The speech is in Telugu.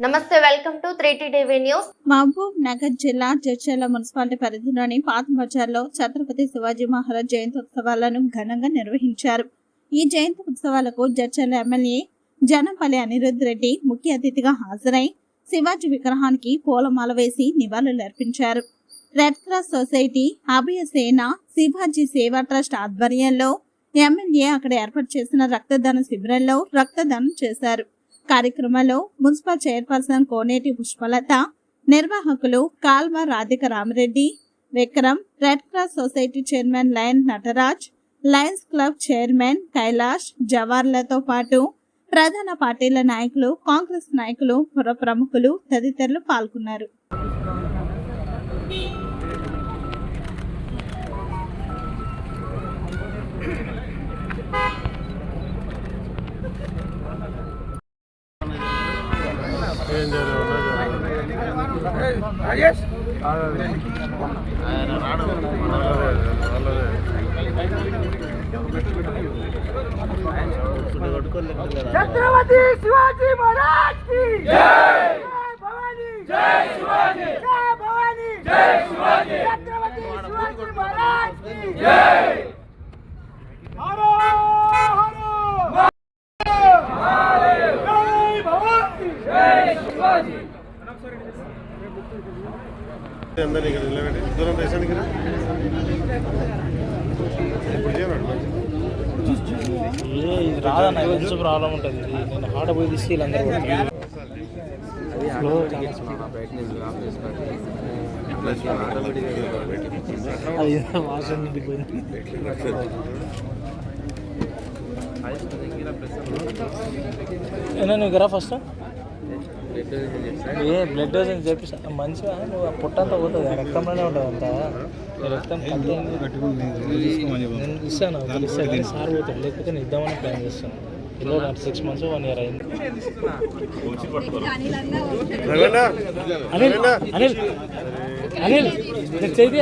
నమస్తే, welcome to 3T TV news. Mahabubnagar జిల్లా జడ్చర్ల మున్సిపాలిటీ పరిధిలోని పాత బజార్లో ఛత్రపతి శివాజీ మహారాజ్ జయంతి ఉత్సవాలను ఘనంగా నిర్వహించారు. ఈ జయంతి ఉత్సవాలకు జడ్చర్ల ఎమ్మెల్యే జనంపల్లి అనిరుద్ రెడ్డి ముఖ్య అతిథిగా హాజరై శివాజీ విగ్రహానికి పూలమాల వేసి నివాళులర్పించారు. రెడ్ క్రాస్ సొసైటీ, అభయ సేన, శివాజీ సేవా ట్రస్ట్ ఆధ్వర్యంలో ఎమ్మెల్యే అక్కడ ఏర్పాటు చేసిన రక్తదాన శిబిరంలో రక్తదానం చేశారు. కార్యక్రమంలో మున్సిపల్ చైర్పర్సన్ కోనేటి పుష్పలత, నిర్వాహకులు Kalva Radhika Ramireddy, Vikram, red cross society chairman lion Nataraj, lions club chairman Kailash, జవార్లతో పాటు ప్రధాన పార్టీల నాయకులు, కాంగ్రెస్ నాయకులు, పుర ప్రముఖులు తదితరులు పాల్గొన్నారు. छत्रपति शिवाजी महाराज की जय, भवानी जय शिवाजी, जय भवानी जय शिवाजी, छत्रपति शिवाजी महाराज की जय। हरो हरो महादेव, जय भवानी जय शिवाजी। అందరినీ ఇక్కడ నిలబెట్టి దూరం దేశానికి ఇది రాదన్న, కొంచెం ప్రాబ్లం ఉంటుంది. నేను హాట పోయి తీసి వీళ్ళందరూ వాసన నిండిపోయింది. నువ్వు కదా ఫస్ట్ బ్లడ్ డోసింగ్ చేపిస్తా మంచిగా. నువ్వు పుట్టంతా పోతుంది, రక్తంలోనే ఉంటుంది అంతా. రక్తం నేను ఇస్తాను, ఇస్తాను కానీ సార్ పోతాడు, లేకపోతే నేను ఇద్దామని ప్లాన్ చేస్తాను. ఇలా 6 months 1 year అయింది. అనిల్ అనిల్ అనిల్ చేతి